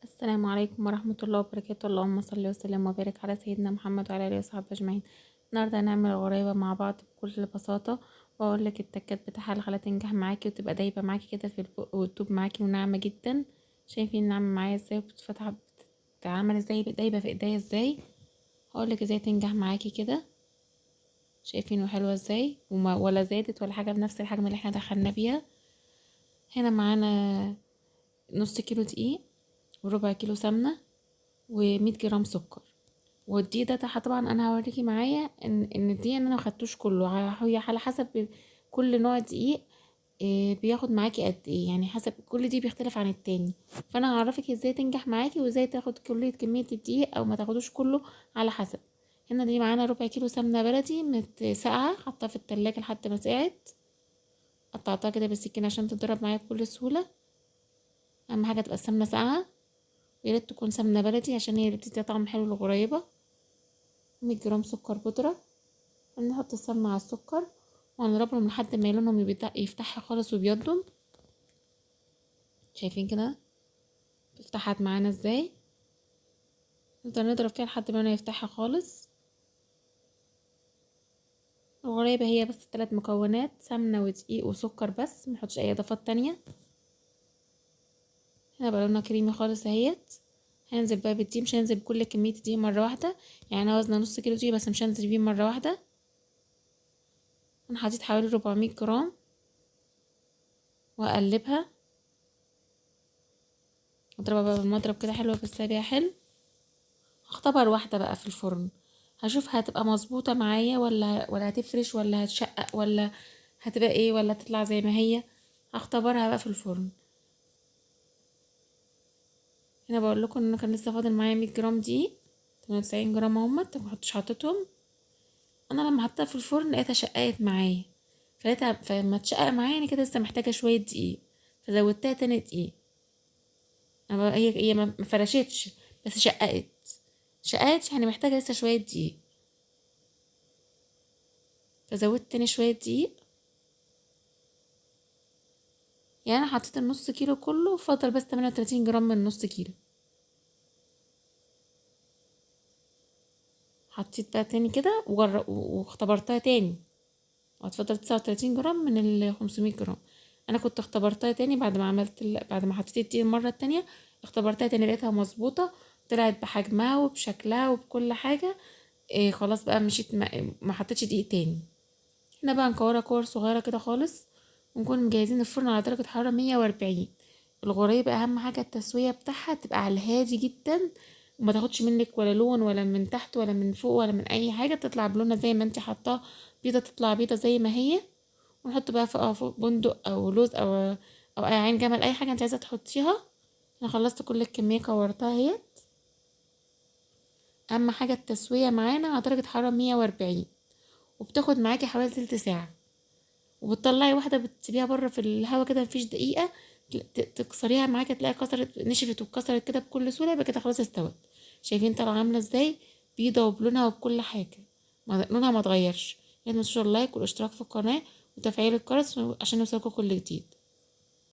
السلام عليكم ورحمة الله وبركاته. اللهم صل وسلم وبارك على سيدنا محمد وعلى آله وصحبه أجمعين. النهاردة هنعمل غريبة مع بعض بكل بساطة، وأقولك التكات بتاعها اللي خليها تنجح معاكي وتبقى دايبة معاكي كده في البق وتدوب معاكي وناعمة جدا. شايفين ناعمة معايا ازاي وبتتفتح بتتعمل ازاي دايبة في ايديا ازاي. هقولك ازاي تنجح معاكي كده. شايفين وحلوة ازاي ولا زادت ولا حاجة، بنفس الحجم اللي احنا دخلنا بيها. هنا معانا نص كيلو دقيق وربع كيلو سمنة و100 جرام سكر. والدقيق ده طبعا انا هوريكي معايا ان الدقيق انا مخدتوش كله، هي على حسب كل نوع دقيق بياخد معاكي قد ايه، يعني حسب كل دي بيختلف عن التاني. فانا هعرفك ازاي تنجح معاكي وازاي تاخد كمية الدقيق او ما تاخدوش كله على حسب. هنا دي معانا ربع كيلو سمنة بلدي ساقعة، حطها في التلاجة لحد ما سقعت. قطعتها كده بالسكينة عشان تضرب معايا بكل سهولة. اهم حاجة تبقى السمنة ساقعة، وياريت تكون سمنة بلدي عشان هي اللي بتدي طعم حلو للغريبة. 100 جرام سكر بودرة. هنحط السمنة على السكر وهنضربهم لحد ما لونهم يفتحها خالص وبيضهم. شايفين كده فتحت معانا ازاي. نفضل نضرب فيها لحد ما لونها يفتحها خالص. الغريبة هي بس 3 مكونات، سمنة ودقيق وسكر بس، منحطش اي اضافات تانية. هنا بقى لونها كريمي خالص اهيت. هنزل بقى بالدقيق، مش هنزل بكل كمية الدقيق مرة واحدة، يعني انا وزنه نص كيلو دقيق بس مش هنزل بيه مرة واحدة. انا حطيت حوالي 400 جرام واقلبها، اضربها بقى بالمضرب كده حلوة بس بيها حلو. هختبر واحدة بقى في الفرن، هشوف هتبقى مظبوطة معايا ولا هتفرش ولا هتشقق ولا هتبقى ايه ولا تطلع زي ما هي. هختبرها بقى في الفرن. هنا بقول لكم ان انا كان لسه فاضل معايا 100 جرام دقيق، 98 جرام اهمت ما كنتش حطيتهم. انا لما حطيتها في الفرن لقيتها شققت معايا، فلما تشقق معايا يعني كده لسه محتاجة شوية دقيق، فزودتها تاني دقيق. هي ما فرشتش بس شققت يعني محتاجة لسه شوية دقيق، فزودت تاني شوية دقيق. يعني انا حطيت النص كيلو كله، فضل بس 38 جرام من النص كيلو. حطيت بقى تاني كده واختبرتها تاني، وهتفضل 39 جرام من ال 500 جرام. انا كنت اختبرتها تاني بعد ما حطيت الدقيق المره التانية، اختبرتها تاني لقيتها مظبوطه، طلعت بحجمها وبشكلها وبكل حاجه. إيه خلاص بقى مشيت، ما حطيتش دقيق تاني. هنا بقى نكورها كور صغيره كده خالص، ونكون مجهزين الفرن على درجه حراره 140. الغريبة اهم حاجة التسوية بتاعها تبقى على الهادي جدا، وما تاخدش منك ولا لون ولا من تحت ولا من فوق ولا من اي حاجة، تطلع بلونها زي ما انت حطاه. بيضة تطلع بيضة زي ما هي. ونحط بقى فوق بندق او لوز او اي عين جمل، اي حاجة انت عايزة تحطيها. انا خلصت كل الكمية كورتها اهي. اهم حاجة التسوية معانا على درجة حرارة 140، وبتاخد معاكي حوالي تلت ساعة. وبتطلعي واحدة بتسيبيها بره في الهوا كده مفيش دقيقة، تكسريها معاكي تلاقي كسرت نشفت واتكسرت كده بكل سهولة، يبقى كده خلاص استوت. شايفين طالعة عاملة ازاي، بيضة وبلونها وبكل حاجة، لونها ما اتغيرش. يعني متنسوش اللايك والاشتراك في القناة وتفعيل الجرس عشان يوصلكوا كل جديد.